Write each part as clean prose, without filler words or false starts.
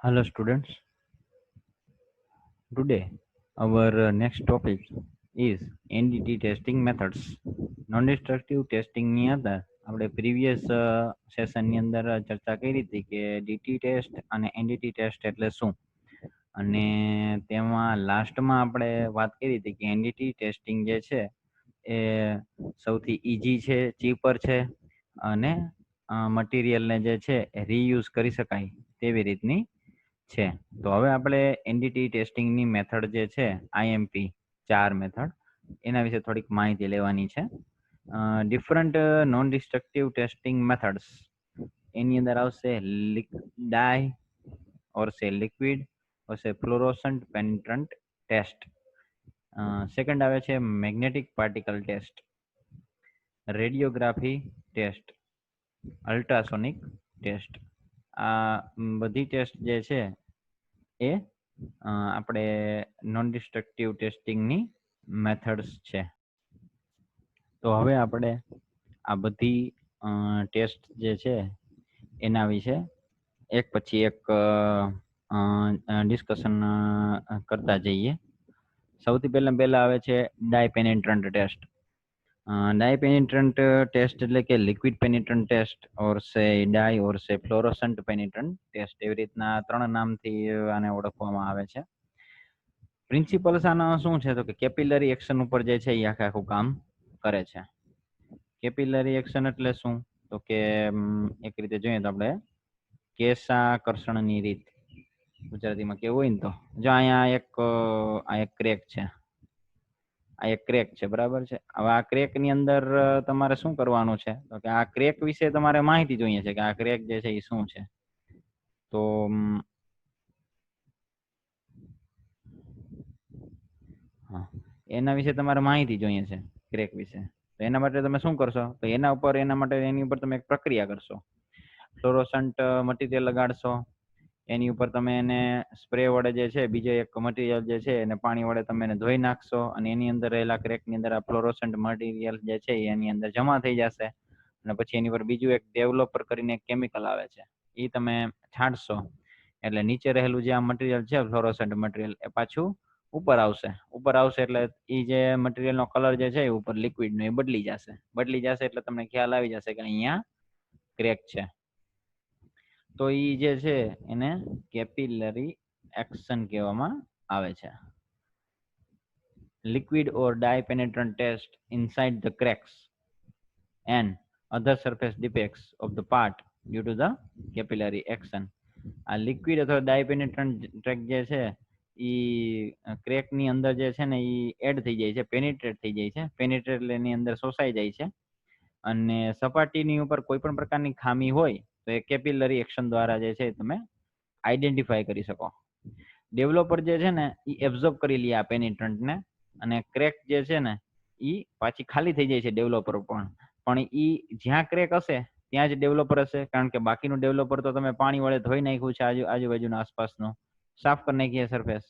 Hello students, today our next topic is NDT testing methods. Non-destructive testing ની અંદર આપણે previous session ની અંદર ચર્ચા કરી હતી કે DT test અને NDT test એટલે શું, અને તેમાં લાસ્ટમાં આપણે વાત કરી હતી કે NDT testing જે છે એ સૌથી ઈઝી છે, ચીપર છે અને મટીરિયલને જે છે એ રીયુઝ કરી શકાય તેવી રીતની છે. તો હવે આપણે એનડીટી ટેસ્ટિંગ ની મેથડ જે છે આઈએમપી 4 મેથડ એના વિશે થોડીક માહિતી લેવાની છે. Different non destructive testing methods એની અંદર આવશે ડાય ઓર સે લિક્વિડ ઓર સે ફ્લોરોસન્ટ પેનિટ્રન્ટ ટેસ્ટ. સેકન્ડ આવે છે magnetic particle test, radiography test, ultrasonic test. આ બધી ટેસ્ટ જે છે એ આપણે નોન ડિસ્ટ્રક્ટિવ ટેસ્ટિંગની મેથડ્સ છે. તો હવે આપણે આ બધી ટેસ્ટ જે છે એના વિશે એક પછી એક ડિસ્કશન કરતા જઈએ. સૌથી પહેલા આવે છે ડાય પેનિટ્રન્ટ ટેસ્ટ. ડાય પેનિટ્રન્ટ ટેસ્ટ એટલે કે લિક્વિડ પેનિટ્રન્ટ ટેસ્ટ ઓર સે ડાય ઓર સે ફ્લોરોસન્ટ પેનિટ્રન્ટ ટેસ્ટ, એવી રીતના 3 નામથી આને ઓળખવામાં આવે છે. પ્રિન્સિપલ્સ આનો શું છે તો કે કેપિલરી એક્શન ઉપર જે છે એ આખું કામ કરે છે. કેપિલરી એક્શન એટલે શું તો કે એક રીતે જોઈએ તો આપણે કેશાકર્ષણની રીત ગુજરાતીમાં કેવું હોય ને તો જો અહીંયા એક ક્રેક છે, આ એક ક્રેક છે, બરાબર છે. હવે આ ક્રેક ની અંદર તમારે શું કરવાનું છે તો કે આ ક્રેક વિશે તમારે માહિતી જોઈએ છે કે આ ક્રેક જે છે એ શું છે. તો એના વિશે તમારે માહિતી જોઈએ છે ક્રેક વિશે. તો એના માટે તમે શું કરશો તો એના માટે એની ઉપર તમે એક પ્રક્રિયા કરશો. ફ્લોરોસન્ટ મટીરિયલ લગાડશો, એની ઉપર તમે એને સ્પ્રે વડે જે છે બીજો એક મટીરિયલ જે છે એને પાણી વડે તમે એને ધોઈ નાખશો અને એની અંદર રહેલા ક્રેક ની અંદર આ ફ્લોરોસન્ટ મટીરિયલ જે છે એની અંદર જમા થઈ જશે. અને પછી એની પર બીજું એક ડેવલપર કરીને એક કેમિકલ આવે છે, એ તમે છાંટશો એટલે નીચે રહેલું જે આ મટીરિયલ છે ફ્લોરોસન્ટ મટીરિયલ એ પાછું ઉપર આવશે એટલે એ જે મટીરિયલ નો કલર જે છે એ ઉપર લિક્વિડ નો એ બદલી જશે એટલે તમને ખ્યાલ આવી જશે કે અહીંયા ક્રેક છે. તો ઈ જે છે એને કેપિલરી એક્શન કહેવામાં આવે છે. Liquid or dye penetrant test inside the cracks and other surface defects of the part due to the capillary action. આ લિક્વિડ અથવા ડાય પેનિટ્રન્ટ ટ્રેક જે છે ઈ ક્રેક ની અંદર જે છે ને ઈ એડ થઈ જાય છે, પેનિટ્રેટ થઈ જાય છે. પેનિટ્રેટ એટલે એની અંદર શોષાઈ જાય છે અને સપાટીની ઉપર કોઈ પણ પ્રકારની ખામી હોય તો એ કેપિલરી એક્શન દ્વારા જે છે તમે આઈડેન્ટિફાઈ કરી શકો. ડેવલપર જે છે ને એ એબ્ઝોર્બ કરી લે આ પેનિટ્રન્ટ ને અને ક્રેક જે છે ને ઈ પાછી ખાલી થઈ જાય છે ડેવલપર પણ ઈ જ્યાં ક્રેક હશે ત્યાં જ ડેવલપર હશે, કારણ કે બાકીનું ડેવલપર તો તમે પાણી વડે ધોઈ નાખ્યું છે આજુબાજુના આસપાસનું, સાફ કરી નાખીએ સરફેસ.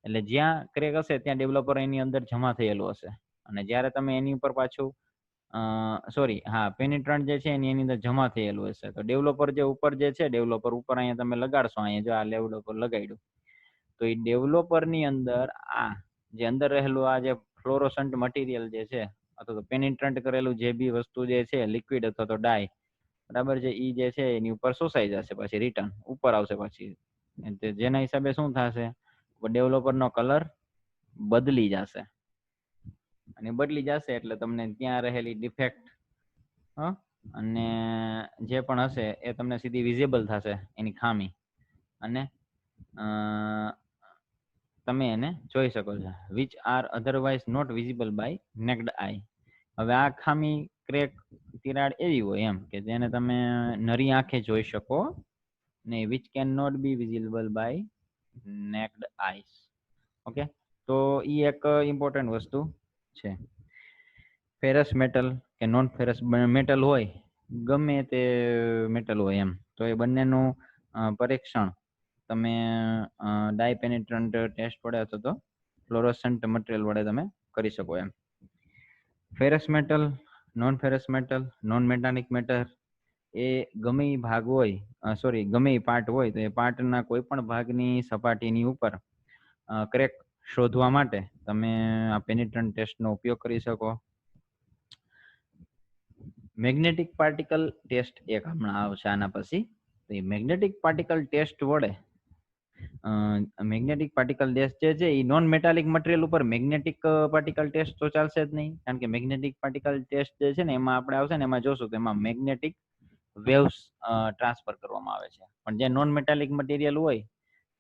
એટલે જ્યાં ક્રેક હશે ત્યાં ડેવલપર એની અંદર જમા થયેલું હશે અને જ્યારે તમે એની ઉપર પાછું પેનિટ્રન્ટ જે છે એની અંદર જમા થયેલું હશે. તો ડેવલપર જે ઉપર જે છે ડેવલપર ઉપર અહીંયા તમે લગાડશો, અહીંયા જો આ ડેવલપર લગાડ્યું તો એ ડેવલપર ની અંદર આ જે અંદર રહેલું આ જે ફ્લોરોસન્ટ મટીરિયલ જે છે અથવા તો પેનિટ્રન્ટ કરેલું જે બી વસ્તુ જે છે લિક્વિડ અથવા તો ડાય, બરાબર છે, ઈ જે છે એની ઉપર શોષાઈ જશે, પછી રિટર્ન ઉપર આવશે. પછી જેના હિસાબે શું થશે, ડેવલપર નો કલર બદલી જશે અને બદલી જશે એટલે તમને ત્યાં રહેલી ડિફેક્ટ અને જે પણ હશે એ તમને સીધી વિઝિબલ થશે, એની ખામી, અને તમે એને જોઈ શકો છો. Which are otherwise not visible by naked eye. હવે આ ખામી, ક્રેક, તિરાડ એવી હોય એમ કે જેને તમે નરી આંખે જોઈ શકો ને, which can not be visible by naked eyes. Okay, તો ઈ એક ઇમ્પોર્ટન્ટ વસ્તુ છે. ફેરસ મેટલ કે નોન ફેરસ મેટલ હોય, ગમે તે મેટલ હોય એમ, તો એ બંનેનું પરીક્ષણ તમે ડાય પેનિટ્રન્ટ ટેસ્ટ વડે અથવા તો ફ્લોરોસન્ટ મટીરિયલ વડે તમે કરી શકો એમ. Ferrous metal, non ferrous metal, non metallic matter, એ ગમે ઈ ભાગ હોય, સોરી ગમે ઈ પાર્ટ હોય તો એ પાર્ટના કોઈ પણ ભાગની સપાટીની ઉપર ક્રેક શોધવા માટે તમે આ પેનિટ્રન્ટ ટેસ્ટનો ઉપયોગ કરી શકો. મેગ્નેટિક પાર્ટિકલ ટેસ્ટ એક હમણાં આવશે આના પછી. તો એ મેગ્નેટિક પાર્ટિકલ ટેસ્ટ વડે મેગ્નેટિક પાર્ટિકલ ટેસ્ટ જે છે એ નોન મેટાલિક મટીરિયલ ઉપર મેગ્નેટિક પાર્ટિકલ ટેસ્ટ તો ચાલશે જ નહીં, કારણ કે મેગ્નેટિક પાર્ટિકલ ટેસ્ટ જે છે ને એમાં આપણે આવશે ને એમાં જોશું તો એમાં મેગ્નેટિક વેવ્સ ટ્રાન્સફર કરવામાં આવે છે. પણ જે નોન મેટાલિક મટીરિયલ હોય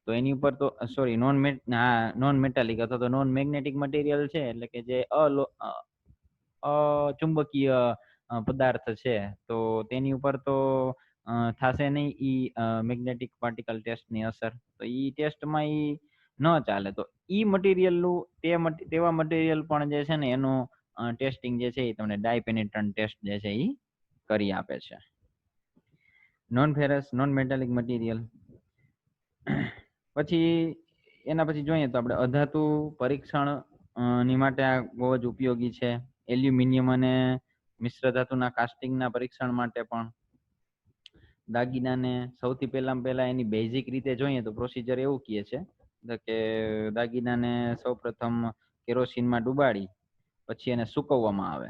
તો એની ઉપર તો સોરી નોન મેટાલિક અથવા તો નોન મેગ્નેટિક મટીરિયલ છે, એટલે કે જે અચુંબકીય પદાર્થ છે, તો તેની ઉપર તો થશે નહીં ઈ મેગ્નેટિક પાર્ટિકલ ટેસ્ટની અસર. તો ઈ ટેસ્ટમાં ઈ ન ચાલે. તો ઈ મટીરિયલનું તેવા મટીરિયલ પણ જે છે ને એનું ટેસ્ટિંગ જે છે એ તમને ડાઈ પેનિટ્રન્ટ ટેસ્ટ જે છે ઈ કરી આપે છે. Non ferrous non metallic material. પછી એના પછી જોઈએ તો આપણે અધાતુ પરીક્ષણ ની માટે આ બહુ જ ઉપયોગી છે. એલ્યુમિનિયમ અને મિશ્ર ધાતુના કાસ્ટિંગના પરીક્ષણ માટે પણ. દાગીનાને સૌથી પહેલા એની બેઝિક રીતે જોઈએ તો પ્રોસીજર એવું કહે છે કે દાગીનાને સૌપ્રથમ કેરોસીનમાં ડુબાડી પછી એને સૂકવવામાં આવે.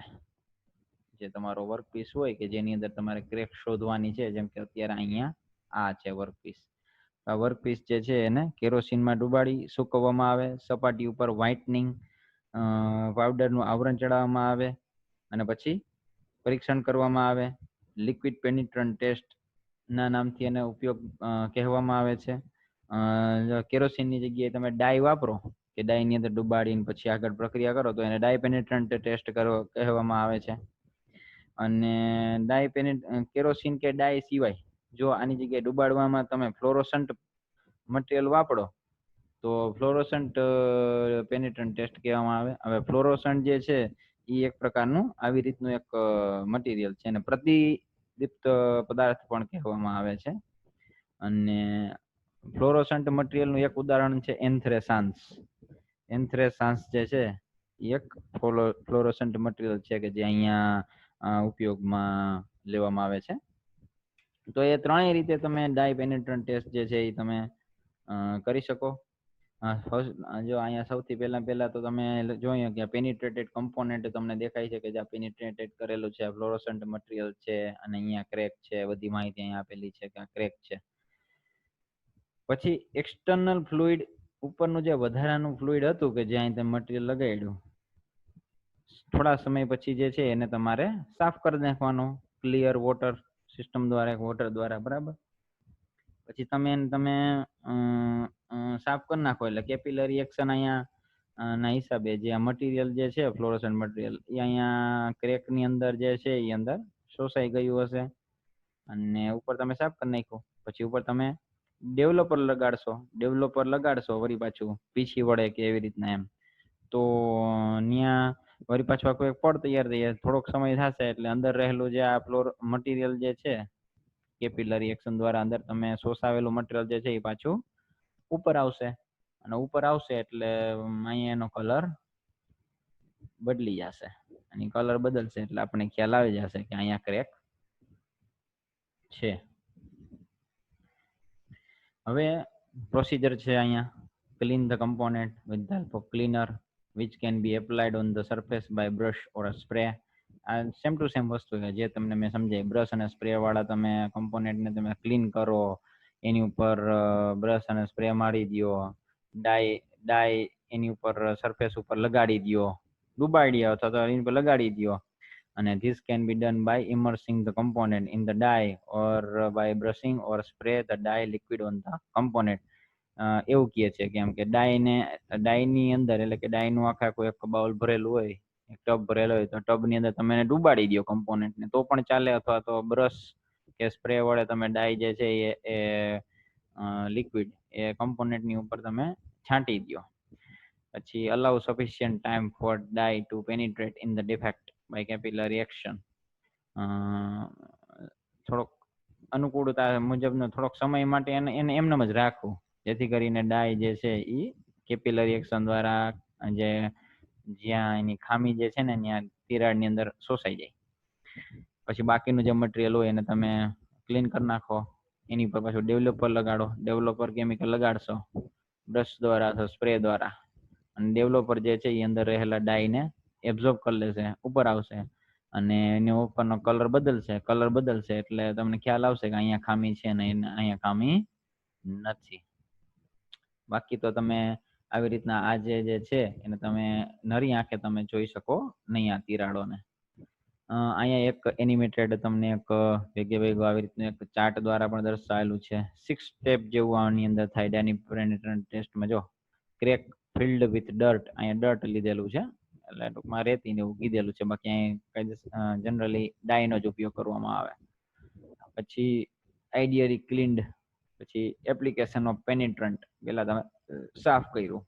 જે તમારો વર્કપીસ હોય કે જેની અંદર તમારે ક્રેક શોધવાની છે, જેમ કે અત્યારે અહીંયા આ છે વર્કપીસ. આ વર્કપીસ જે છે એને કેરોસીનમાં ડુબાડી સૂકવવામાં આવે. સપાટી ઉપર વ્હાઇટનિંગ પાવડરનું આવરણ ચડાવવામાં આવે અને પછી પરીક્ષણ કરવામાં આવે. લિક્વિડ પેનિટ્રન્ટ ટેસ્ટ ના નામથી એને ઉપયોગ કહેવામાં આવે છે. કેરોસીનની જગ્યાએ તમે ડાઈ વાપરો કે ડાઈની અંદર ડુબાડીને પછી આગળ પ્રક્રિયા કરો તો એને ડાઈ પેનિટ્રન્ટ ટેસ્ટ કહેવામાં આવે છે. અને કેરોસીન કે ડાઈ સિવાય જો આની જગ્યાએ ડુબાડવામાં તમે ફ્લોરોસન્ટ મટીરિયલ વાપરો તો ફ્લોરોસન્ટ પેનિટ્રન્ટ ટેસ્ટ કહેવામાં આવે. હવે ફ્લોરોસન્ટ જે છે એ એક પ્રકારનું આવી રીતનું એક મટીરિયલ છે, અને પ્રતિદીપ્ત પદાર્થ પણ કહેવામાં આવે છે. અને ફ્લોરોસન્ટ મટીરિયલનું એક ઉદાહરણ છે એન્થ્રેસાન્સ. એન્થ્રેસાન્સ જે છે એ એક ફ્લોરોસન્ટ મટીરિયલ છે કે જે અહીંયા ઉપયોગમાં લેવામાં આવે છે. તો એ ત્રણેય રીતે તમે ડાઈ પેનિટ્રન્ટ ટેસ્ટ જે છે એ તમે કરી શકો. જો અહીંયા સૌથી પહેલા તો તમે જોઈએ કે પેનિટ્રેટેડ કમ્પોનેન્ટ તમને દેખાય છે કે જે પેનિટ્રેટેડ કરેલું છે, ફ્લોરોસન્ટ મટીરિયલ છે અને અહીંયા ક્રેક છે. બધી માહિતી અહીંયા આપેલી છે કે આ ક્રેક છે. પછી એક્સટર્નલ ફ્લુઇડ ઉપરનું જે વધારાનું ફ્લુઇડ હતું કે જ્યાં તમે મટીરિયલ લગાડ્યું, થોડા સમય પછી જે છે એને તમારે સાફ કરી નાખવાનું ક્લિયર વોટર સિસ્ટમ દ્વારા, વોટર દ્વારા, બરાબર. પછી તમે સાફ કરી નાખો એટલે કેપિલરી એક્શન અહીંયા ના હિસાબે જે આ મટીરિયલ જે છે ફ્લોરોસન્ટ મટીરિયલ એ અહીંયા ક્રેક ની અંદર જે છે એ અંદર શોષાઈ ગયું હશે અને ઉપર તમે સાફ કરી નાખ્યું. પછી ઉપર તમે ડેવલપર લગાડશો વળી પાછું પીછી વડે કે એવી રીતના એમ, તો ત્યાં વળી પાછું આખું એક પડ તૈયાર થઈ જાય. થોડોક સમય થશે એટલે અંદર રહેલું જે આ મટીરિયલ જે છે કેપિલરી એક્શન દ્વારા અંદર તમે શોષાવેલું મટીરિયલ જે છે એ પાછું ઉપર આવશે. અને ઉપર આવશે એટલે અહીંયા એનો કલર બદલી જશે. અને કલર બદલશે એટલે આપણે ખ્યાલ આવી જશે કે અહીંયા ક્રેક છે. હવે પ્રોસીજર છે અહીંયા. Clean the component with the help of cleaner which can be applied on the surface by brush or a spray. આ સેમ ટુ સેમ વસ્તુ છે જે તમને મેં સમજાય. બ્રશ અને સ્પ્રે વાળા તમે કમ્પોનેન્ટને તમે ક્લીન કરો, એની ઉપર બ્રશ અને સ્પ્રે મારી દો, ડાઈ એની ઉપર સરફેસ ઉપર લગાડી દો, ડુબાડી અથવા તો એની ઉપર લગાડી દો. અને this can be done by immersing the component in the dye or by brushing or spray the dye liquid on the component. એવું કહે છે કેમ કે ડાયની અંદર એટલે કે ડાયનું આખા કોઈ એક બાઉલ ભરેલું હોય, એક ટબ ભરેલો હોય, તો ટબની અંદર તમે એને ડુબાડી દો કમ્પોનેન્ટને તો પણ ચાલે, અથવા તો બ્રશ કે સ્પ્રે વડે તમે ડાય જે છે એ લિક્વિડ એ કમ્પોનેન્ટની ઉપર તમે છાંટી દો. પછી allow sufficient time for dye to penetrate in the defect by capillary action. થોડોક અનુકૂળતા મુજબનો થોડોક સમય માટે એને એમનેમ જ રાખવું, જેથી કરીને ડાય જે છે એ કેપિલરી એક્શન દ્વારા જ્યાં એની ખામી જે છે ને ત્યાં તિરાડની અંદર શોષાઈ જાય. પછી બાકીનું જે મટીરિયલ હોય એને તમે ક્લીન કરી નાખો, એની પર પાછું ડેવલપર લગાડો, ડેવલપર કેમિકલ લગાડશો બ્રશ દ્વારા અથવા સ્પ્રે દ્વારા, અને ડેવલપર જે છે એ અંદર રહેલા ડાયને એબ્ઝોર્બ કરી લેશે, ઉપર આવશે અને એની ઉપરનો કલર બદલશે એટલે તમને ખ્યાલ આવશે કે અહીંયા ખામી છે ને અહીંયા ખામી નથી. બાકી તો તમે આવી રીતના આ જે છે એને તમે નરી આંખે તમે જોઈ શકો નહીં આ તિરાડોને. અહીંયા એક એનિમેટેડ તમને એક ભેગું આવી રીતનું એક ચાર્ટ દ્વારા પણ દર્શાવેલું છે. 6 સ્ટેપ જેવું આની અંદર થાય ડાયનેમિક પેનિટ્રન્ટ ટેસ્ટમાં. જો ક્રેક ફિલ્ડ વિથ ડર્ટ, અહીંયા ડર્ટ લીધેલું છે એટલે ટૂંકમાં રેતી ને એવું કીધેલું છે, બાકી અહીંયા જનરલી ડાયનો જ ઉપયોગ કરવામાં આવે. પછી આઈડિયરી ક્લીન્ડ, પછી એપ્લિકેશન ઓફ પેનિટ્રન્ટ, પેલા તમે સાફ કર્યું,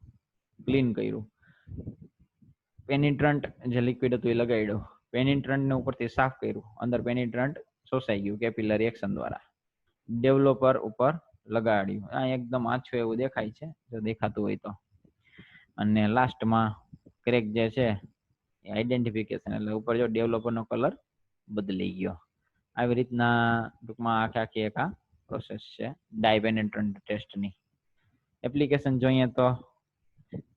ક્લીન કર્યું, પેનિટ્રન્ટ જે લિક્વિડ હતું એ લગાડ્યું, પેનિટ્રન્ટ ને ઉપરથી સાફ કર્યું, અંદર પેનિટ્રન્ટ શોષાઈ ગયું કેપિલરી એક્શન દ્વારા, ડેવલપર ઉપર લગાડ્યું, આ એકદમ આછું એવું દેખાય છે જો દેખાતું હોય તો. અને લાસ્ટમાં ક્રેક જે છે એ આઈડેન્ટિફિકેશન, એટલે ઉપર જો ડેવલપરનો કલર બદલી ગયો. આવી રીતના ટૂંકમાં આખી એક આ પ્રોસેસ છે ડાય પેનિટ્રન્ટ ટેસ્ટની. એપ્લિકેશન જોઈએ તો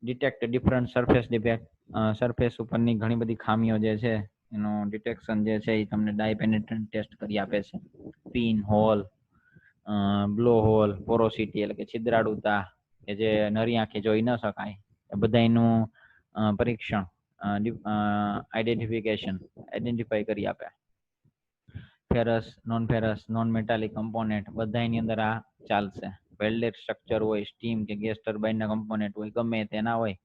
detect different surface defect, surface ઉપરની ઘણી બધી ખામીઓ જે છે એનું ડિટેક્શન જે છે એ તમને ડાય પેનિટ્રન્ટ ટેસ્ટ કરી આપે છે. Pin hole, blow hole, porosity એટલે કે છિદ્રાળુતા કે જે નરી આંખે જોઈ ન શકાય, એ બધાનું પરીક્ષણ, આઈડેન્ટિફાઈ કરી આપે. ફેરસ, નોન મેટાલિક કમ્પોનેન્ટ બધાની અંદર આ ચાલશે. વેલ્ડેડ સ્ટ્રક્ચર હોય, સ્ટીમ કે ગેસ ટર્બાઇનના કમ્પોનેન્ટ હોય, ગમે તેના હોય,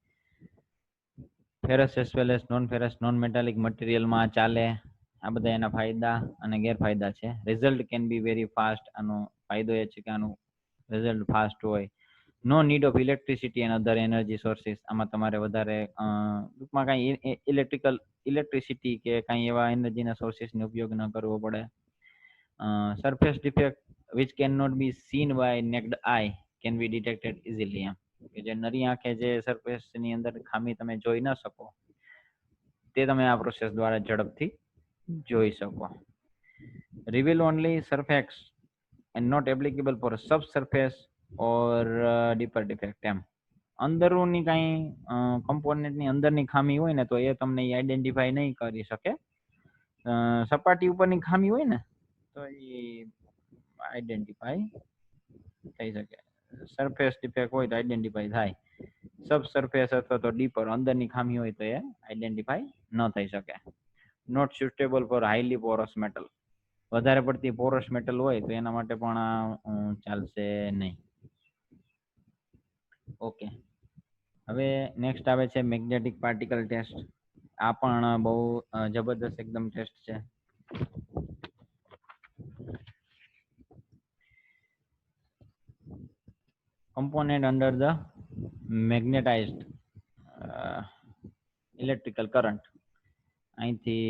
ferrous as well as non ferrous non metallic મટીરિયલમાં ચાલે. આ બધા એના ફાયદા અને ગેરફાયદા છે. Result can be very fast, આનો ફાયદો એ છે કે આનું રિઝલ્ટ ફાસ્ટ હોય. No need of electricity and other energy sources, આમાં તમારે વધારે ટૂંકમાં કાંઈ ઇલેક્ટ્રિસિટી કે કાંઈ એવા એનર્જીના સોર્સિસનો ઉપયોગ ન કરવો પડે. Surface defect which cannot be seen by naked eye can be detected easily, એમ કે જે નરી આંખે જે સરફેસ ની અંદર ખામી તમે જોઈ ન શકો તે તમે આ પ્રોસેસ દ્વારા ઝડપથી જોઈ શકો. reveal only surface and not applicable for subsurface or deeper defect, એમ અંદરોની કાંઈ કમ્પોનેન્ટની અંદરની ખામી હોય ને તો એ તમને આઈડેન્ટિફાઈ નહીં કરી શકે. સપાટી ઉપરની ખામી હોય ને તો એ આઈડેન્ટિફાઈ થઈ શકે. સરફેસ ડિફેક્ટ હોય તો આઈડેન્ટિફાઈ થાય, સબ સરફેસ અથવા તો ડીપર અંદરની ખામી હોય તો એ આઈડેન્ટિફાઈ ન થઈ શકે. Not suitable for highly porous metal, વધારે પડતી પોરસ મેટલ હોય તો એના માટે પણ ચાલશે નહીં. ઓકે, હવે નેક્સ્ટ આવે છે મેગ્નેટિક પાર્ટિકલ ટેસ્ટ. આ પણ બહુ જબરદસ્ત એકદમ ટેસ્ટ છે. component under the magnetized electrical current, અહીંથી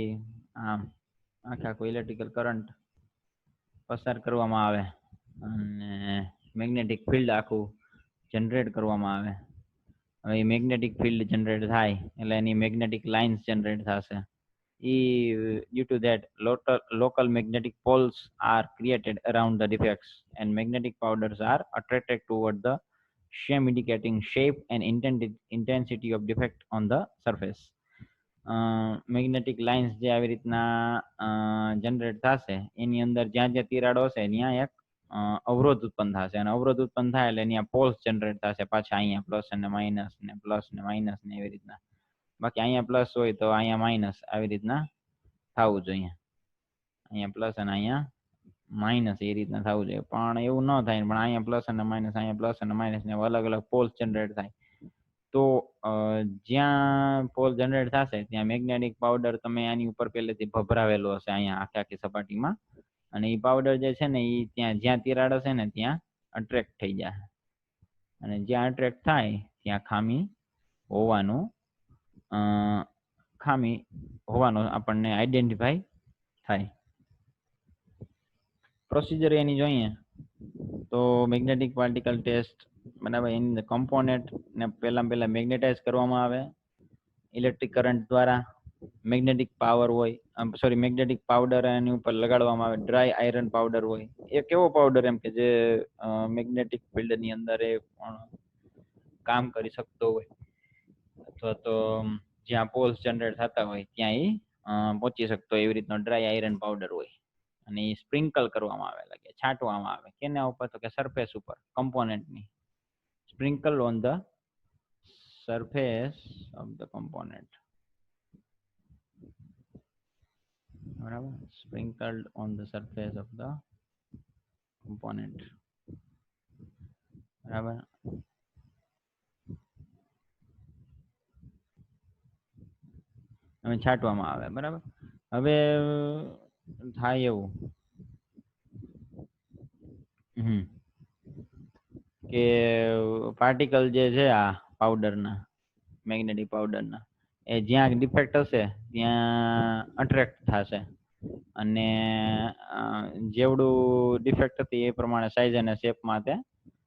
આખો ઇલેક્ટ્રિકલ કરંટ પસાર કરવામાં આવે અને મેગ્નેટિક ફિલ્ડ આખું જનરેટ કરવામાં આવે. હવે મેગ્નેટિક ફિલ્ડ જનરેટ થાય એટલે એની મેગ્નેટિક લાઇન્સ જનરેટ થશે. Due to that, local magnetic poles are created around the defects and magnetic powders are attracted toward the same, indicating shape and intensity of defect on the surface. Magnetic lines જે આવી રીતના generate થશે એની અંદર જ્યાં જ્યાં તિરાડો હશે ત્યાં એક અવરોધ ઉત્પન્ન થશે, અને અવરોધ ઉત્પન્ન થાય એટલે અહીંયા પોલ્સ જનરેટ થશે પાછા, અહીંયા પ્લસ અને માઇનસ ને પ્લસ ને માઇનસ ને એવી રીતના. બાકી અહીંયા પ્લસ હોય તો અહીંયા માઇનસ, આવી રીતના થવું જોઈએ. અહીંયા પ્લસ અને અહીંયા માઇનસ એ રીતના થવું જોઈએ, પણ એવું ન થાય. પણ અહીંયા પ્લસ અને માઇનસ, અહીંયા પ્લસ અને માઇનસ ને અલગ અલગ પોલ્સ જનરેટ થાય. તો જ્યાં પોલ જનરેટ થશે ત્યાં મેગ્નેટિક પાવડર તમે આની ઉપર પહેલેથી ભભરાવેલો હશે અહીંયા આખી સપાટીમાં, અને એ પાવડર જે છે ને એ ત્યાં જ્યાં તિરાડ હશે ને ત્યાં અટ્રેક્ટ થઈ જાય, અને જ્યાં અટ્રેક્ટ થાય ત્યાં ખામી હોવાનું આપણને આઈડેન્ટિફાઈ થાય. પ્રોસિજર એની જોઈએ તો મેગ્નેટિક પાર્ટિકલ ટેસ્ટ, બરાબર, એની અંદર કમ્પોનેન્ટ ને પહેલા મેગ્નેટાઇઝ કરવામાં આવે ઇલેક્ટ્રિક કરંટ દ્વારા. મેગ્નેટિક પાવર હોય, સોરી મેગ્નેટિક પાવડર એની ઉપર લગાડવામાં આવે, ડ્રાય આયરન પાવડર હોય. એ કેવો પાવડર એમ કે જે મેગ્નેટિક ફિલ્ડ ની અંદર એ કામ કરી શકતો હોય, અથવા તો જ્યાં પોલ્સ જનરેટ થતા હોય ત્યાં એ પહોંચી શકતો હોય, એવી રીતનો ડ્રાય આયરન પાવડર હોય. અને એ સ્પ્રિંકલ કરવામાં આવે, લાગે છાંટવામાં આવે કેના ઉપર, તો કે સરફેસ ઉપર કમ્પોનન્ટ ની. Sprinkle on the surface of the component. બરાબર, sprinkled on the surface of the component. બરાબર. હવે છાંટવામાં આવે. બરાબર. હવે થાય એવું કે પાર્ટિકલ જે છે આ પાવડરના, મેગ્નેટિક પાવડરના, એ જ્યાં ડિફેક્ટ હશે ત્યાં અટ્રેક્ટ થશે, અને જેવડું ડિફેક્ટ હતી એ પ્રમાણે સાઇઝ અને શેપમાં તે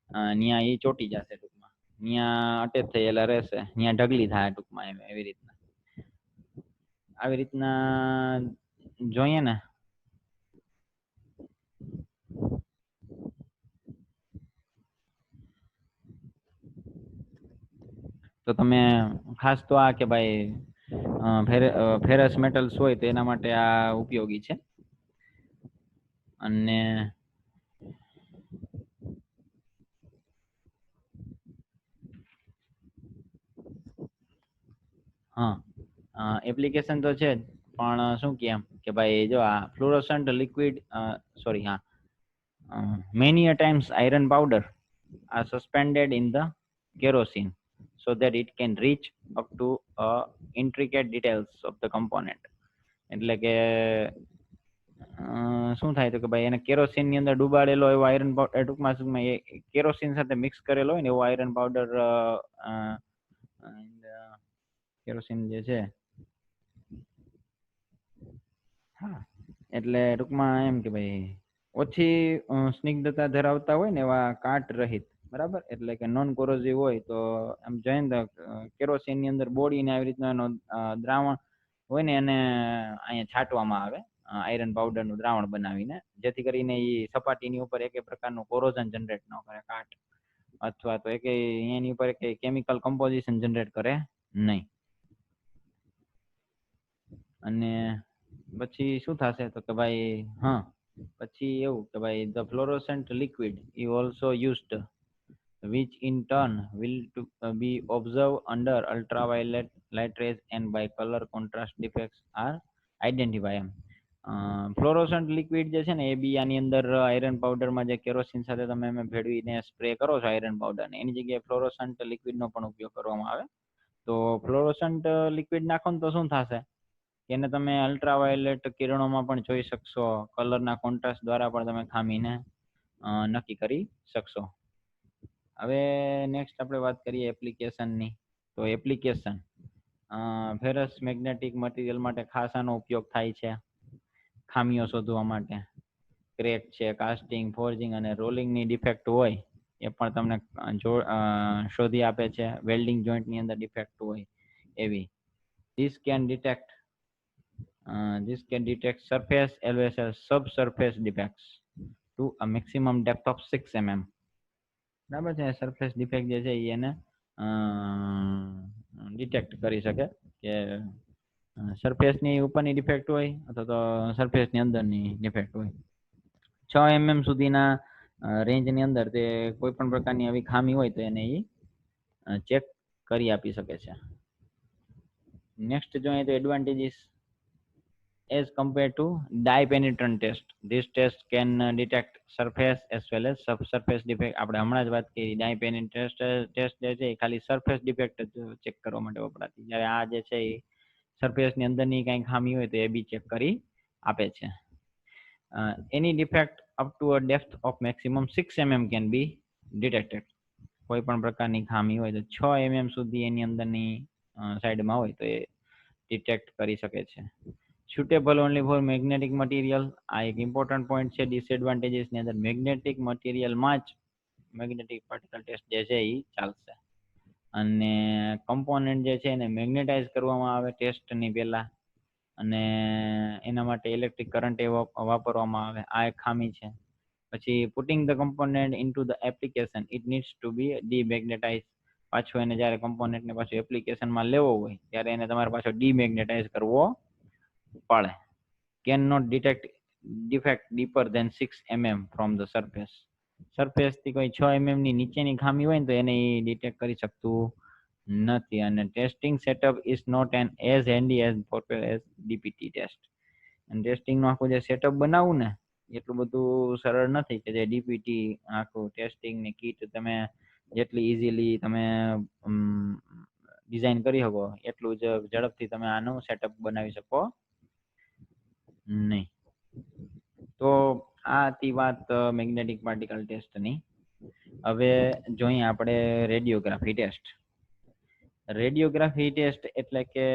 ત્યાં એ ચોટી જશે ટૂંકમાં, ત્યાં અટેચ થયેલા રહેશે, ત્યાં ઢગલી થાય ટૂંકમાં એમ, એવી રીતના. આવી રીતના જોઈએ ને તો તમે ખાસ તો આ કે ભાઈ ફેરસ મેટલ્સ હોય તો એના માટે આ ઉપયોગી છે. અને હા, એપ્લિકેશન તો છે જ, પણ શું કેમ કે ભાઈ જો આ ફ્લોરોસન્ટ લિક્વિડ, સોરી હા, many a times iron powder are suspended in the kerosene so that it can reach up to intricate details of the component. એટલે કે શું થાય તો કે ભાઈ એને કેરોસીન ની અંદર ડુબાડેલો એવો આયરન પાવડર, ટૂંકમાં એ કેરોસીન સાથે મિક્સ કરેલો હોય ને એવો આયરન પાવડર, કેરોસીન જે છે, હા, એટલે ટૂંકમાં એમ કે ભાઈ ઓછી સ્નિગ્ધતા ધરાવતા હોય ને એવા કાટ રહિત, બરાબર, એટલે કે નોન કોરોઝિવ હોય તો એમ જોઈએ ને કેરોસીન ની અંદર બોડીને આવી રીતના એનો દ્રાવણ હોય ને એને અહીંયા છાંટવામાં આવે આયરન પાવડર નું દ્રાવણ બનાવીને, જેથી કરીને એ સપાટીની ઉપર એક પ્રકારનું કોરોઝન જનરેટ ન કરે, કાટ, અથવા તો એની ઉપર કેમિકલ કમ્પોઝિશન જનરેટ કરે નહીં. અને પછી શું થશે તો કે ભાઈ હા, પછી એવું કે ભાઈ the fluorescent liquid is also used, which in turn will to be observed under ultraviolet light rays and by color contrast defects are identified. Fluorescent liquid જે છે ને એ બી આની અંદર આયરન પાવડરમાં જે કેરોસીન સાથે તમે ભેળવીને સ્પ્રે કરો છો આયરન પાવડર ને, એની જગ્યાએ ફ્લોરોસન્ટ લિક્વિડનો પણ ઉપયોગ કરવામાં આવે. તો ફ્લોરોસન્ટ લિક્વિડ નાખો ને તો શું થશે, એને તમે અલ્ટ્રાવાયોલેટ કિરણોમાં પણ જોઈ શકશો, કલરના કોન્ટ્રાસ્ટ દ્વારા પણ તમે ખામીને નક્કી કરી શકશો. હવે નેક્સ્ટ આપણે વાત કરીએ એપ્લિકેશનની. તો એપ્લિકેશન ફેરસ મેગ્નેટિક મટીરિયલ માટે ખાસ આનો ઉપયોગ થાય છે ખામીઓ શોધવા માટે. ક્રેક છે, કાસ્ટિંગ, ફોર્જિંગ અને રોલિંગની ડિફેક્ટ હોય એ પણ તમને શોધી આપે છે. વેલ્ડિંગ જોઈન્ટની અંદર ડિફેક્ટ હોય એવી. This can detect surface as well as subsurface defects to a maximum depth of 6 mm. બરાબર છે. સરફેસ ડિફેક્ટ જે છે એને ડિટેક્ટ કરી શકે કે સરફેસની ઉપરની ડિફેક્ટ હોય અથવા તો સરફેસની અંદરની ડિફેક્ટ હોય. 6 mm સુધીના રેન્જની અંદર તે કોઈ પણ પ્રકારની આવી ખામી હોય તો એને ચેક કરી આપી શકે છે. નેક્સ્ટ જોઈએ તો advantages. As compared to dye penetrant test, this test can detect surface as well as subsurface defect. આપણે હમણાં જ વાત કરી, dye penetrant test જે છે એ ખાલી સરફેસ ડિફેક્ટ જ ચેક કરવા માટે વપરાતી, જ્યારે આ જે છે એ સરફેસની અંદરની કંઈ ખામી હોય તો એ બી ચેક કરી આપે છે. Any defect up to a depth of maximum 6 mm can be detected. કોઈ પણ પ્રકારની ખામી હોય તો 6 mm સુધી એની અંદરની સાઈડમાં હોય તો એ ડિટેક્ટ કરી શકે છે. suitable only for magnetic material. આ એક ઇમ્પોર્ટન્ટ પોઈન્ટ છે. ડિસએડવાન્ટેજીસ ની અંદર મેગ્નેટિક મટીરિયલમાં જ મેગ્નેટિક પાર્ટિકલ ટેસ્ટ જે છે એ ચાલશે, અને કમ્પોનન્ટ જે છે એને મેગ્નેટાઇઝ કરવામાં આવે ટેસ્ટની પહેલા, અને એના માટે ઇલેક્ટ્રિક કરંટ વાપરવામાં આવે. આ એક ખામી છે. પછી putting the component into the application it needs to be demagnetize. પાછો એને જ્યારે કમ્પોનન્ટ ને પાછો એપ્લિકેશનમાં લેવો હોય ત્યારે એને તમારે પાછો ડીમેગ્નેટાઇઝ કરવો પડે. Can not detect defect deeper than 6 mm from the surface થી કોઈ 6 mm ની નીચેની ખામી હોય ને તો એને ડિટેક્ટ કરી શકતું નથી. અને testing setup is not an as handy as portable as DPT test. અને ટેસ્ટિંગ નું આખું જે સેટઅપ બનાવવું ને એટલું બધું સરળ નથી કે જે ડીપીટી આખું ટેસ્ટિંગ ની કીટ તમે જેટલી ઇઝીલી તમે ડિઝાઇન કરી શકો એટલું જ ઝડપથી તમે આનું સેટઅપ બનાવી શકો નહીં. તો આ હતી વાત મેગ્નેટિક પાર્ટિકલ ટેસ્ટની. હવે જોઈએ આપણે રેડિયોગ્રાફી ટેસ્ટ. રેડિયોગ્રાફી ટેસ્ટ એટલે કે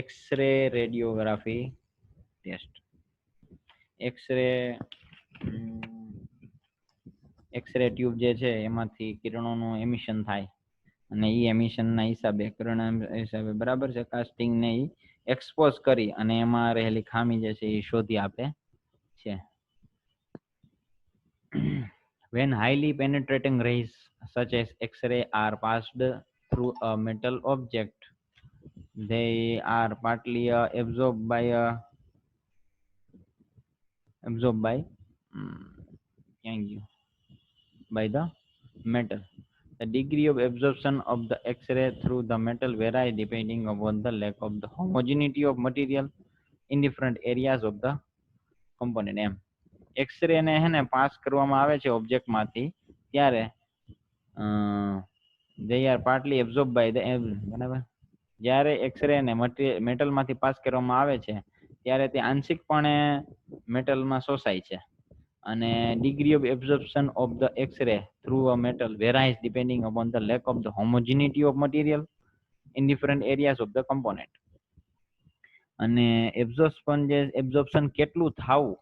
x ray radiography test. X ray tube જે છે એમાંથી કિરણોનું એમિશન થાય અને એ એમિશન ના હિસાબે કિરણ હિસાબે બરાબર છે કાસ્ટિંગ ને એક્સપોઝ કરી અને એમાં રહેલી ખામી જે છે એ શોધી આપે છે. When highly penetrating rays such as X-ray are passed through a metal object, they are partly absorbed by the metal. The degree of absorption of the X-ray through the metal varies depending upon the lack of the homogeneity of material in different areas of the component. X-ray ને હે ને pass કરવામાં આવે છે object માંથી ત્યારે they are partly absorbed by the બરાબર. જ્યારે એક્સરે ને મેટલ માંથી પાસ કરવામાં આવે છે ત્યારે તે આંશિકપણે મેટલમાં શોષાય છે. અને degree of absorption of the X-ray through a metal varies depending upon the lack of the homogeneity of material in different areas of the component. અને એબ્ઝોર્પ્શન કેટલું થાવું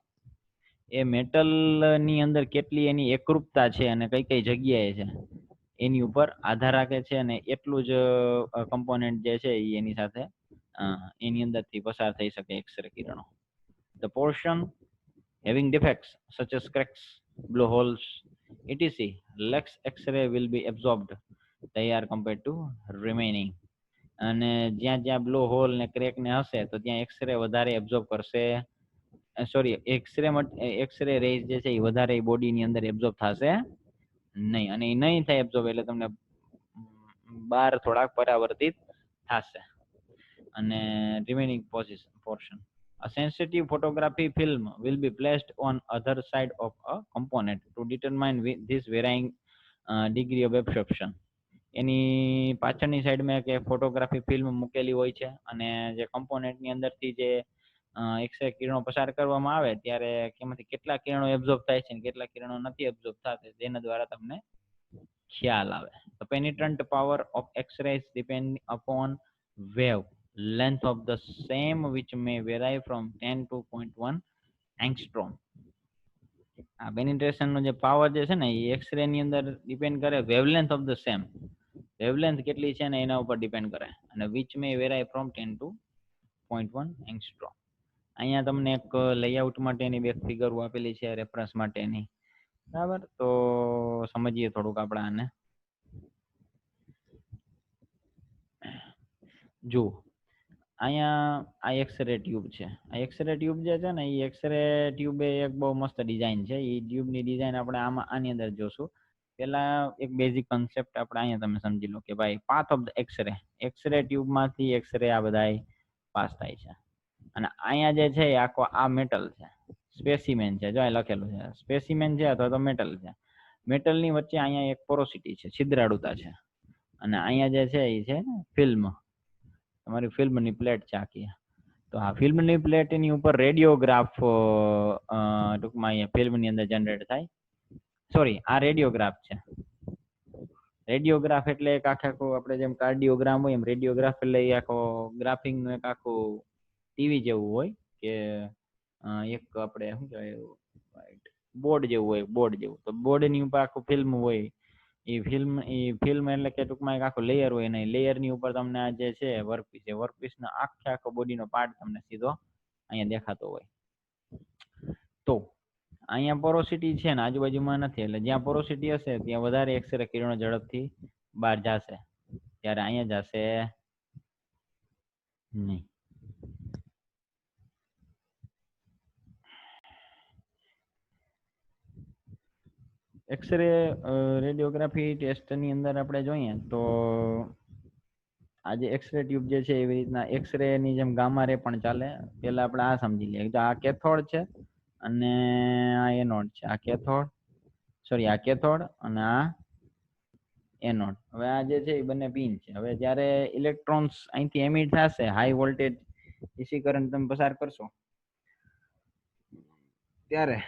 એ મેટલ ની અંદર કેટલી એની એકરૂપતા છે અને કઈ કઈ જગ્યાએ છે એની ઉપર આધાર રાખે છે. અને એટલું જ કમ્પોનેન્ટ જે છે એની સાથે એની અંદરથી પસાર થઈ શકે એક્સરે કિરણો. The portion having defects such as cracks, blowholes, etc. less X-ray will be absorbed. They are compared to remaining. અને જ્યાં જ્યાં બ્લો હોલ ને ક્રેક ને હશે તો ત્યાં એક્સરે વધારે એબ્ઝોર્બ કરશે. સોરી, એક્સરે રેઝ જે છે એ વધારે બોડીની અંદર એબ્ઝોર્બ થશે નહીં. અને એ નહીં થાય એબ્ઝોર્બ એટલે તમને બહાર થોડાક પરાવર્તિત થશે. અને remaining portion, a sensitive photography film will be placed on other side of a component to determine this varying degree of absorption. એની પાછળની સાઈડમાં કે ફોટોગ્રાફી ફિલ્મ મૂકેલી હોય છે અને જે કમ્પોનેન્ટની અંદરથી જે એક્સરે કિરણો પસાર કરવામાં આવે ત્યારે એમાંથી કેટલા કિરણો એબ્ઝોર્બ થાય છે અને કેટલા કિરણો નથી એબ્ઝોર્બ થતા તેના દ્વારા તમને ખ્યાલ આવે. The penetrant power of X-rays depend upon wave length of the same which may vary from 10 to 0.1 angstrom. આ પેનિટ્રેશન નો જે પાવર જે છે ને એ એક્સરે ની અંદર ડિપેન્ડ કરે wavelength of the same. Wavelength કેટલી છે ને એના ઉપર ડિપેન્ડ કરે. અને which may vary from 10 to 0.1 angstrom. અહીંયા તમને એક લેઆઉટ માટેની બે ફિગરો આપેલી છે રેફરન્સ માટેની, બરાબર. તો સમજીએ થોડુંક આપણે આને. જુઓ અહીંયા આ એક્સરે ટ્યુબ છે. આ એક્સરે ટ્યુબ જે છે ને એ એક્સરે ટ્યુબ એક બહુ મસ્ત ડિઝાઇન છે. એ ટ્યુબની ડિઝાઇન આપણે આની અંદર જોશું. પેલા એક બેઝિક કન્સેપ્ટ આપણે અહીંયા તમે સમજી લો કે ભાઈ path of the x-ray. X-ray ટ્યુબમાંથી એક્સરે આ બધા પાસ થાય છે. અને અહીંયા જે છે એ આખો આ મેટલ છે, સ્પેસિમેન છે. જો અહીં લખેલું છે સ્પેસિમેન છે અથવા તો મેટલ છે. મેટલની વચ્ચે અહીંયા એક પોરોસિટી છે, છિદ્રાળુતા છે. અને અહીંયા જે છે એ છે ફિલ્મ, તમારી ફિલ્મની પ્લેટ છે આખી. તો આ ફિલ્મની પ્લેટ એની ઉપર રેડિયોગ્રાફ ટૂંકમાં અહીંયા ફિલ્મની અંદર જનરેટ થાય. સોરી, આ રેડિયોગ્રાફ છે. રેડિયોગ્રાફ એટલે એક આખું આપણે જેમ કાર્ડિયોગ્રામ હોય એમ રેડિયોગ્રાફ એટલે એ આખો ગ્રાફિંગનું એક આખું ટીવી જેવું હોય કે એક આપણે શું કહેવાય બોર્ડ જેવું હોય, બોર્ડ જેવું. તો બોર્ડની ઉપર આખું ફિલ્મ હોય. એ ફિલ્મ એટલે કે ટૂંકમાં એક આખો લેયર હોય ને લેયરની ઉપર તમને આ જે છે વર્કપીસ છે, વર્કપીસનો આખો બોડીનો પાર્ટ તમને સીધો અહીંયા દેખાતો હોય. તો અહીંયા પોરોસિટી છે ને આજુબાજુમાં નથી, એટલે જ્યાં પોરોસિટી હશે ત્યાં વધારે એક્સરે કિરણો ઝડપથી બહાર જશે, ત્યારે અહીંયા જશે નહીં. એક્સરે રેડિયોગ્રાફી ટેસ્ટની અંદર આપણે જોઈએ તો આ જે એક્સરે ટ્યુબ જે છે એવી રીતના એક્સરે ની જેમ ગામા રે પણ ચાલે. પેલા આપણે આ સમજી લઈએ, આ કેથોડ છે અને આ એનોડ છે. આ કેથોડ, સોરી આ કેથોડ અને આ એનોડ. હવે આ જે છે એ બંને પિન છે. હવે જ્યારે ઇલેક્ટ્રોન્સ અહીંથી એમિટ થશે, હાઈ વોલ્ટેજ એસી કરંટ તમે પસાર કરશો ત્યારે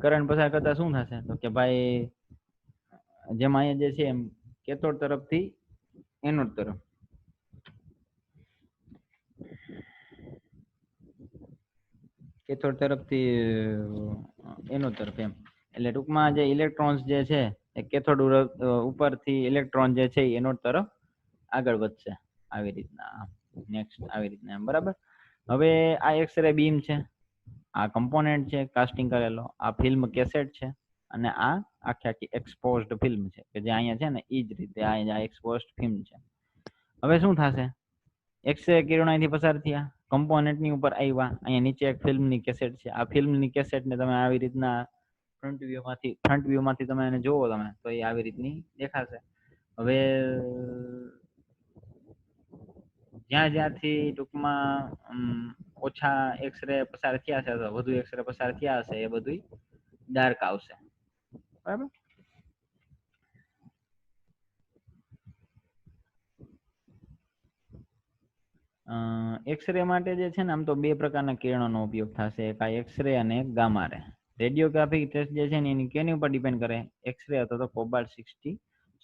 કરંટ પસાર કરતા શું થશે તો કે ભાઈ જેમ અહીંયા જે છે એમ કેથોડ તરફથી એનોડ તરફ, કેથોડ તરફથી એનોડ તરફ એમ, એટલે ટૂંકમાં જે ઇલેક્ટ્રોન્સ જે છે એ કેથોડ ઉપરથી ઇલેક્ટ્રોન જે છે એ એનોડ તરફ આગળ વધશે આવી રીતના. નેક્સ્ટ આવી રીતના, બરાબર. હવે આ એક્સરે બીમ છે, આ કમ્પોનેન્ટ છે કાસ્ટિંગ કરેલો, આ ફિલ્મ કેસેટ છે અને આ આખી આખી એક્સપોઝડ ફિલ્મ છે કે જે અહીંયા છે ને એ જ રીતે આ એક્સપોઝડ ફિલ્મ છે. હવે શું થશે, એક્સરે કિરણો અહીંથી પસાર થયા, કમ્પોનેન્ટની ઉપર આવ્યા, અહીંયા નીચે એક ફિલ્મની કેસેટ છે. આ ફિલ્મની કેસેટને તમે આવી રીતના ફ્રન્ટ વ્યૂમાંથી તમે એને જોવો તમે તો એ આવી રીતની દેખાશે. હવે જ્યાંથી ટૂંકમાં ઓછા એક્સરે પસાર થયા છે અથવા વધુ એક્સરે પસાર થયા હશે એ બધું ડાર્ક આવશે, બરાબર. એક્સરે માટે જે છે ને આમ તો બે પ્રકારના કિરણોનો ઉપયોગ થશે, એક આ એક્સરે અને એક ગામા રે. રેડિયોગ્રાફિક ટેસ્ટ જે છે ને એની કેની ઉપર ડિપેન્ડ કરે, એક્સરે અથવા તો કોબાલ્ટ 60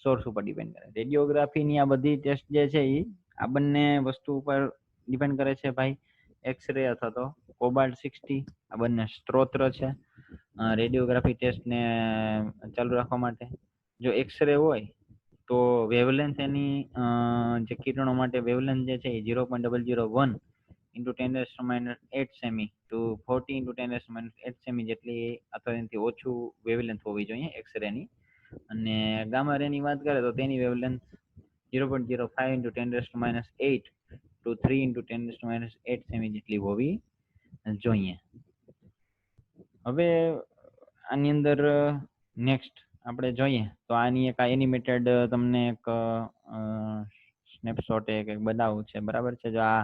સોર્સ ઉપર ડિપેન્ડ કરે. રેડિયોગ્રાફીની આ બધી ટેસ્ટ જે છે એ આ બંને વસ્તુ ઉપર ડિપેન્ડ કરે છે ભાઈ, એક્સરે અથવા તો કોબાલ્ટ 60. આ બંને સ્ત્રોત છે રેડિયોગ્રાફી ટેસ્ટને ચાલુ રાખવા માટે. જો એક્સરે હોય તો વેવલેન્થ એની જે કિરણો માટે વેવલેન્થ જે છે એ 0.001 into 10⁻8 સેમી ટુ 40 into 10⁻8 સેમી જેટલી અથવા એનાથી ઓછું વેવલેન્થ હોવી જોઈએ એક્સરે ની. અને ગામા રે ની વાત કરે તો તેની વેવલેન્થ 0.05 into 10⁻8 to 3 into 10⁻8 સેમી જેટલી હોવી જોઈએ. હવે આની અંદર નેક્સ્ટ આપણે જોઈએ તો આની એક એનિમેટેડ તમને એક સ્નેપશોટ એક બનાવવું છે, બરાબર છે. જો આ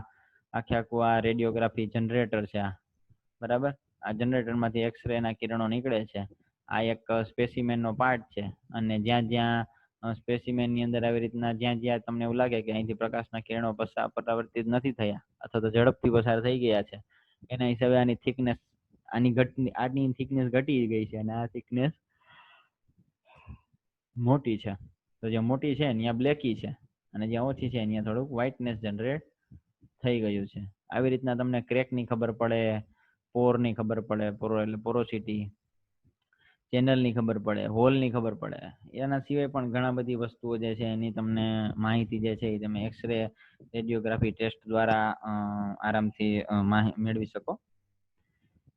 આખું આ રેડિયોગ્રાફી જનરેટર છે આ, બરાબર. આ જનરેટર માંથી એક્સરે ના કિરણો નીકળે છે. આ એક સ્પેસીમેન નો પાર્ટ છે અને જ્યાં જ્યાં સ્પેસીમેન ની અંદર આવી રીતના જ્યાં જ્યાં તમને એવું લાગે કે અહીંથી પ્રકાશના કિરણો પરાવર્તિત નથી થયા અથવા તો ઝડપથી પસાર થઈ ગયા છે, એના હિસાબે આની થિકનેસ આની થિકનેસ ઘટી ગઈ છે અને આ થિકનેસ મોટી છે. તો જે મોટી છે ત્યાં બ્લેકી છે અને જ્યાં ઓછી છે ત્યાં થોડુંક વ્હાઇટનેસ જનરેટ થઈ ગયું છે. આવી રીતના તમને ક્રેક ની ખબર પડે, પોર ની ખબર પડે, પોરો એટલે પોરોસિટી, ચેનલ ની ખબર પડે, હોલ ની ખબર પડે. એના સિવાય પણ ઘણા બધી વસ્તુઓ જે છે એની તમને માહિતી જે છે એ તમે એક્સરે રેડિયોગ્રાફી ટેસ્ટ દ્વારા આરામથી મેળવી શકો.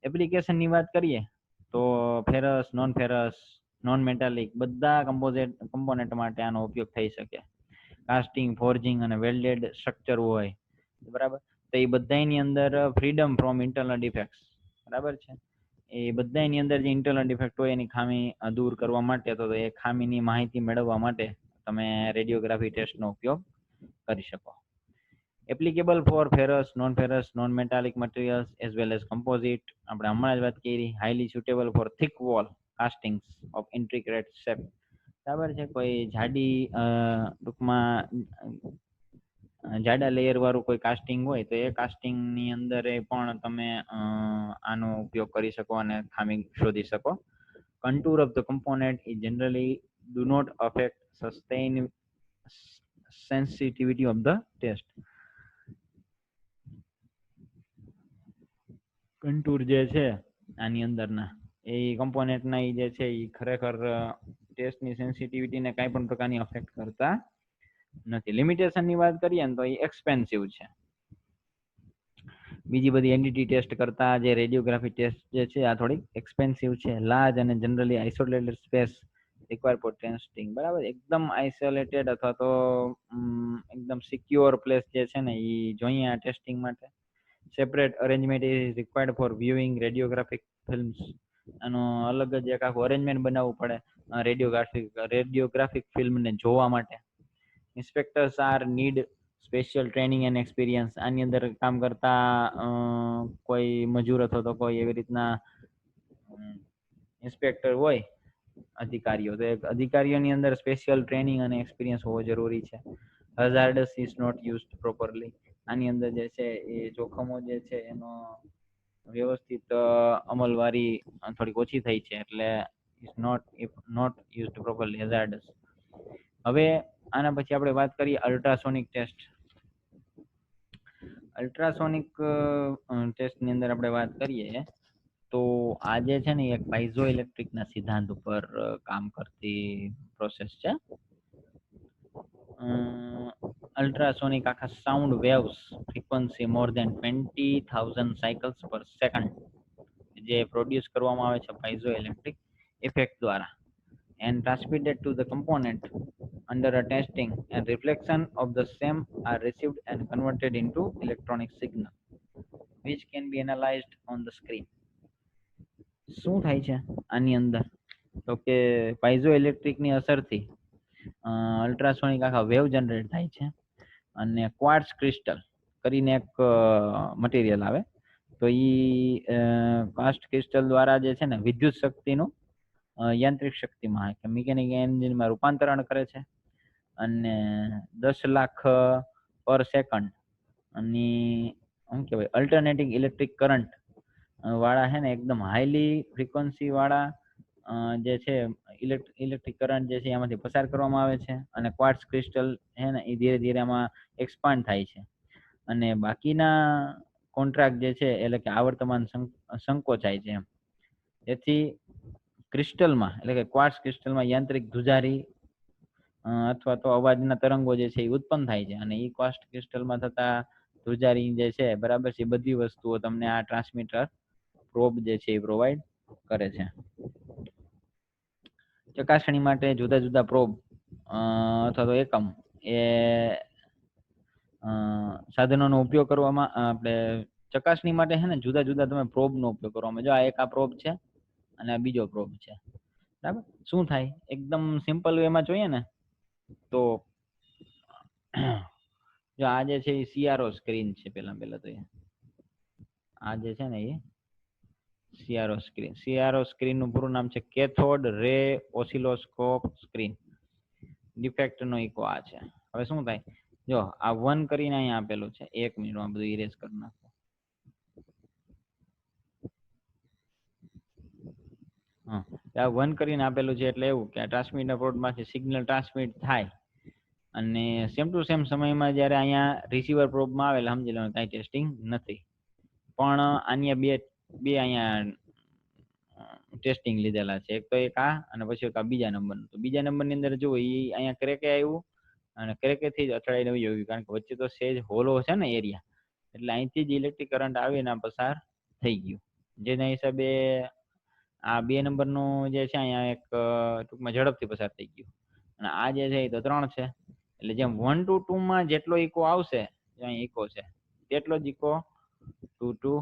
એપ્લિકેશન ની વાત કરીએ તો ferrous, non ferrous, non metallic બધા કમ્પોનેન્ટ માટે આનો ઉપયોગ થઈ શકે. કાસ્ટિંગ, ફોર્જિંગ અને વેલ્ડેડ સ્ટ્રક્ચર હોય, બરાબર, તો એ બધાની અંદર ફ્રીડમ ફ્રોમ ઇન્ટરનલ ડિફેક્ટ્સ, બરાબર છે. એ બધાની અંદર જે ઇન્ટરનલ ડિફેક્ટ હોય એની ખામી દૂર કરવા માટે તો એ ખામીની માહિતી મેળવવા માટે તમે રેડિયોગ્રાફી ટેસ્ટનો ઉપયોગ કરી શકો. Applicable for ferrous, non ferrous, non metallic materials as well as composite. આપણે હમણાં જ વાત કરી, highly suitable for thick wall castings of intricate shape, બરાબર છે. કોઈ જાડી ટૂંકમાં જાડા લેયર વાળું કોઈ કાસ્ટિંગ હોય તો એ કાસ્ટિંગ ની અંદર પણ તમે આનો ઉપયોગ કરી શકો અને ખામી શોધી શકો. contour of the component is generally do not affect sustain sensitivity of the test. contour જે છે આની અંદરના એ કમ્પોનેન્ટ ના જે છે એ ખરેખર ટેસ્ટની સેન્સિટિવિટીને કાંઈ પણ પ્રકારની અફેક્ટ કરતા નથી. લિમિટેશન ની વાત કરીએ ને તો એ એક્સપેન્સિવ છે. બીજી બધી એન્ટિટી ટેસ્ટ કરતા જે રેડિયોગ્રાફી ટેસ્ટ જે છે આ થોડીક એક્સપેન્સિવ છે, લાર્જ અને generally isolated space require for testing, બરાબર. એકદમ આઇસોલેટેડ અથવા તો એકદમ સિક્યોર પ્લેસ જે છે ને એ જોઈએ આ ટેસ્ટિંગ માટે. Separate arrangement is required for viewing radiographic films. આનો અલગ જ એક આખું અરેન્જમેન્ટ બનાવવું પડે રેડિયોગ્રાફિક ફિલ્મને જોવા માટે. Inspectors are need special training and experience. આની અંદર કામ કરતા કોઈ મજૂર અથવા તો કોઈ એવી રીતના ઇન્સ્પેક્ટર હોય અધિકારીઓ, તો અધિકારીઓની અંદર સ્પેશિયલ ટ્રેનિંગ અને એક્સપિરિયન્સ હોવો જરૂરી છે. હઝાર્ડસ ઇઝ નોટ યુઝડ પ્રોપરલી. આની અંદર જે છે એ જોખમો જે છે એનો વ્યવસ્થિત અમલવારી થોડીક ઓછી થઈ છે, એટલે ઇઝ નોટ યુઝડ પ્રોપરલી, હઝાર્ડસ. હવે આના પછી આપણે વાત કરીએ અલ્ટ્રાસોનિક ટેસ્ટ. અલ્ટ્રાસોનિક ટેસ્ટ ની અંદર આપણે વાત કરીએ તો આ જે છે ને એક પાઇઝો ઇલેક્ટ્રિક ના સિદ્ધાંત ઉપર કામ કરતી પ્રોસેસ છે. અલ્ટ્રાસોનિક આખા સાઉન્ડ વેવ્સ ફ્રીક્વન્સી મોર દેન 20,000 સાયકલ્સ પર સેકન્ડ જે પ્રોડ્યુસ કરવામાં આવે છે પાઇઝો ઇલેક્ટ્રિક ઇફેક્ટ દ્વારા, and transmitted to the component under a testing, and reflection of the same are received and converted into electronic signal which can be analyzed on the screen. શું થાય છે આની અંદર તો કે પાઇઝો ઇલેક્ટ્રિક ની અસરથી અલ્ટ્રાસોનિક આખા વેવ જનરેટ થાય છે, અને ક્વાર્ટઝ ક્રિસ્ટલ કરીને એક મટીરિયલ આવે, તો ઈ ક્વાર્ટઝ ક્રિસ્ટલ દ્વારા જે છે ને વિદ્યુત શક્તિનું યાંત્રિક શક્તિમાં કે મિકેનિક એન્જિનમાં રૂપાંતરણ કરે છે, અને 10 લાખ પર સેકન્ડ અને શું કહેવાય અલ્ટરનેટિંગ ઇલેક્ટ્રિક કરંટ વાળા હે ને એકદમ હાઈલી ફ્રીક્વન્સી વાળા જે છે ઇલેક્ટ્રિક કરંટ જે છે એમાંથી પસાર કરવામાં આવે છે, અને ક્વાર્ટઝ ક્રિસ્ટલ હે ને એ ધીરે ધીરે આમાં એક્સપાન્ડ થાય છે, અને બાકીના કોન્ટ્રાક્ટ જે છે એટલે કે આવર્તમાન સંકોચાય છે એમ. તેથી ક્રિસ્ટલમાં એટલે કે ક્વાર્ટઝ ક્રિસ્ટલમાં યાંત્રિક ધ્રુજારી અથવા તો અવાજના તરંગો જે છે એ ઉત્પન્ન થાય છે, અને એ ક્વાર્ટઝ ક્રિસ્ટલમાં થતા ધ્રુજારી જે છે બરાબર છે બધી વસ્તુઓ તમને આ ટ્રાન્સમીટર પ્રોબ જે છે એ પ્રોવાઈડ કરે છે. ચકાસણી માટે જુદા જુદા પ્રોબ અથવા તો એકમ એ સાધનોનો ઉપયોગ કરવામાં આપણે ચકાસણી માટે છે ને જુદા જુદા તમે પ્રોબનો ઉપયોગ કરવામાં. જો આ એક આ પ્રોબ છે અને આ બીજો પ્રોબ છે, બરાબર. શું થાય એકદમ સિમ્પલ વેમાં જોઈએ ને તો જો આ જે છે એ સીઆરઓ સ્ક્રીન છે, પહેલા તો આ જે છે ને એ સીઆરઓ સ્ક્રીન નું પૂરું નામ છે કેથોડ રે ઓસિલોસ્કોપ સ્ક્રીન. ડિફેક્ટ નો ઇકો આ છે. હવે શું થાય જો આ 1 કરીને અહીંયા આપેલું છે, 1 મિનિટમાં બધું ઇરેઝ કરી નાખો. આ 1 કરીને આપેલું છે એટલે એવું કે આ ટ્રાન્સમીટર પોર્ટ માંથી સિગ્નલ ટ્રાન્સમિટ થાય, અને સેમ ટુ સેમ સમયમાં જ્યારે અહીંયા રિસીવર પ્રોબમાં આવેલા સમજી લો કાંઈ ટેસ્ટિંગ નથી, પણ આની બે અહીંયા ટેસ્ટિંગ લીધેલા છે, એક તો એક આ અને પછી એક આ બીજા નંબરનું. તો બીજા નંબરની અંદર જુઓ એ અહીંયા ક્રેકે આવ્યું અને ક્રેકેથી જ અથડાઈને આવ્યું, કારણ કે વચ્ચે તો સેજ હોલો છે ને એરિયા, એટલે અહીંથી જ ઇલેક્ટ્રિક કરંટ આવીને પસાર થઈ ગયું, જેના હિસાબે આ 2 નંબરનું જે છે અહીંયા એક ટૂંકમાં ઝડપથી પસાર થઈ ગયું, અને આ જે છે એ તો 3 છે. એટલે જેમ 1 to 2 માં જેટલો ઇકો આવશે, અહીં ઇકો છે તેટલો જ ઇકો 2 to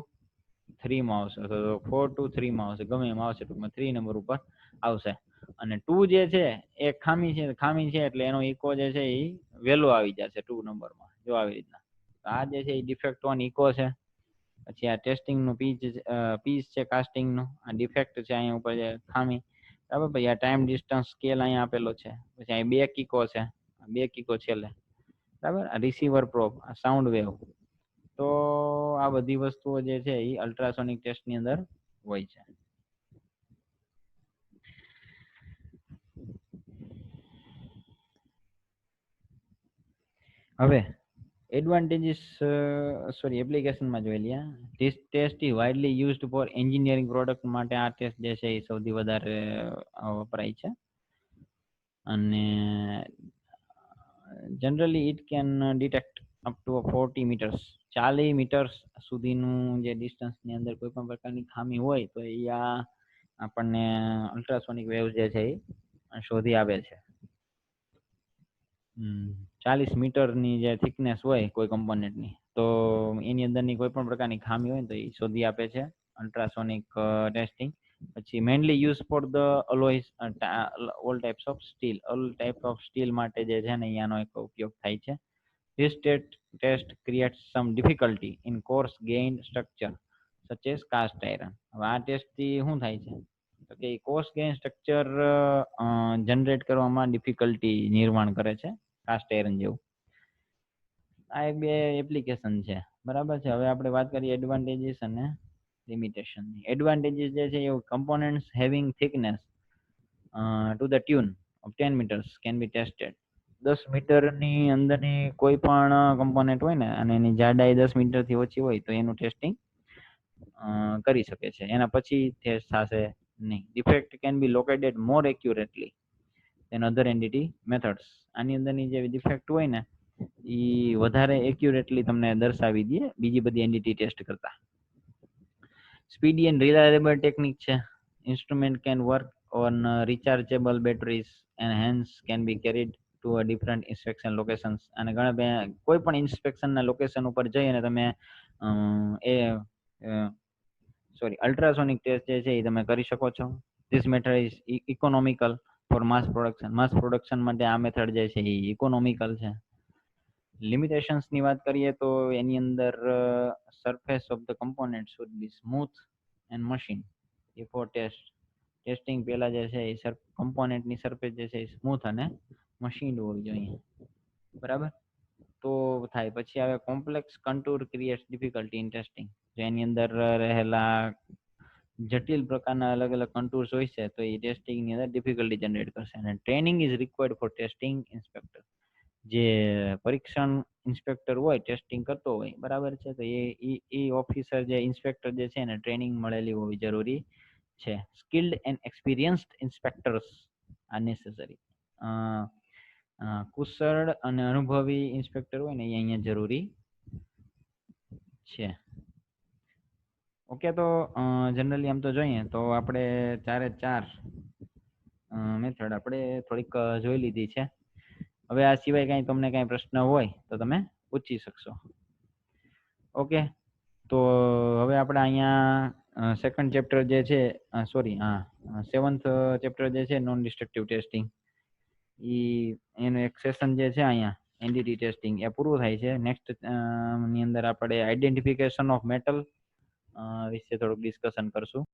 3 માં આવશે, અથવા 4 to 3 માં આવશે, ગમે એમાં આવશે, ટૂંકમાં 3 નંબર ઉપર આવશે. અને 2 જે છે એ ખામી છે એટલે એનો ઇકો જે છે એ વહેલો આવી જશે 2 નંબરમાં, જો આવી રીતના. આ જે છે એ ડિફેક્ટ 1 ઇકો છે. પછી આ ટેસ્ટિંગ નું પીસ છે કાસ્ટિંગ નું, આ ડિફેક્ટ છે અહીંયા ઉપર જે ખામી, બરાબર. પછી આ ટાઈમ ડિસ્ટન્સ સ્કેલ અહીંયા આપેલો છે, પછી અહીં 2 કિકો છે, 2 કિકો છેલ્લે, બરાબર. આ રિસીવર પ્રોબ, આ સાઉન્ડ વેવ. તો આ બધી વસ્તુઓ જે છે એ અલ્ટ્રાસોનિક ટેસ્ટ ની અંદર હોય છે. હવે એડવાન્ટેજીસ એપ્લિકેશનમાં જોઈ લઈએ. This test is widely used for engineering product માટે આ ટેસ્ટ જે છે એ સૌથી વધારે વપરાય છે, અને generally it can detect up to 40 meters 40 metres સુધીનું જે ડિસ્ટન્સની અંદર કોઈ પણ પ્રકારની ખામી હોય તો એ આપણને અલ્ટ્રાસોનિક વેવ જે છે એ શોધી આપે છે. 40 મીટરની જે થિકનેસ હોય કોઈ કમ્પોનન્ટની તો એની અંદરની કોઈ પણ પ્રકારની ખામી હોય તો એ શોધી આપે છે અલ્ટ્રાસોનિક ટેસ્ટિંગ. પછી mainly use for the alloys all types of steel. All type of steel માટે જે છે ને અહીંયાનો એક ઉપયોગ થાય છે. This test creates some difficulty in coarse grained structure such as cast iron. હવે આ ટેસ્ટ થી શું થાય છે તો કે કોર્સ ગ્રેઇન સ્ટ્રક્ચર જનરેટ કરવામાં ડિફિકલ્ટી નિર્માણ કરે છે કાસ્ટ આયરન જેવું. આ એક બે એપ્લિકેશન છે, બરાબર છે. હવે આપણે વાત કરીએ એડવાન્ટેજીસ અને લિમિટેશન ની. એડવાન્ટેજીસ જે છે એ components having thickness to the tune of 10 meters can be tested. 10 મીટરની અંદરની કોઈ પણ કમ્પોનન્ટ હોય ને અને એની જાડાઈ 10 મીટરથી ઓછી હોય તો એનું ટેસ્ટિંગ કરી શકે છે. એના પછી ટેસ્ટ થશે નહીં. Defect can be located more accurately than other NDT methods. આની અંદરની જે ડિફેક્ટ હોય ને એ વધારે એક્યુરેટલી તમને દર્શાવી દે બીજી બધી એન્ટિટી ટેસ્ટ કરતા. સ્પીડી એન્ડ રિલાયબલ ટેકનિક છે. Instrument can work on rechargeable batteries and hence can be carried to a different inspection locations. અને ઘણા કોઈ પણ ઇન્સ્પેક્શનના લોકેશન ઉપર જઈ અને તમે અલ્ટ્રાસોનિક ટેસ્ટ જે છે એ તમે કરી શકો છો. This method is economical for mass production. Mass production માટે આ મેથડ જે છે એ ઇકોનોમિકલ છે. લિમિટેશન્સ ની વાત કરીએ તો એની અંદર surface of the component should be smooth and machine before test. Testing પહેલા જે છે એ કમ્પોનન્ટની સરફેસ જે છે એ સ્મૂથ અને મશીન હોવી જોઈએ, બરાબર તો થાય. પછી આવે complex contour creates difficulty in testing. જેની અંદર રહેલા જટિલ પ્રકારના અલગ અલગ કન્ટુર્સ હોય છે તો એ ટેસ્ટિંગ ની અંદર ડિફિકલ્ટી જનરેટ કરશે. અને training is required four testing inspector. જે પરીક્ષણ ઇન્સ્પેક્ટર હોય ટેસ્ટિંગ કરતો હોય, બરાબર છે, તો એ ઓફિસર જે ઇન્સ્પેક્ટર જે છે એને ટ્રેનિંગ મળેલી હોવી જરૂરી છે. Skilled and experienced inspectors are necessary. કુશળ અને અનુભવી ઇન્સ્પેક્ટર હોય ને એ અહીંયા જરૂરી છે. ઓકે, તો જનરલી આમ તો જોઈએ તો આપણે 4 મેથડ આપણે થોડીક જોઈ લીધી છે. હવે આ સિવાય કઈ તમને કઈ પ્રશ્ન હોય તો તમે પૂછી શકશો. ઓકે, તો હવે આપણે અહીંયા સેકન્ડ ચેપ્ટર જે છે સેવન્થ ચેપ્ટર જે છે નોન ડિસ્ટ્રક્ટિવ ટેસ્ટિંગ એનું એક સેશન જે છે અહીંયા એન્ટિટી ટેસ્ટિંગ એ પૂરું થાય છે. નેક્સ્ટ ની અંદર આપણે આઈડેન્ટિફિકેશન ઓફ મેટલ વિશે થોડુંક ડિસ્કશન કરશું.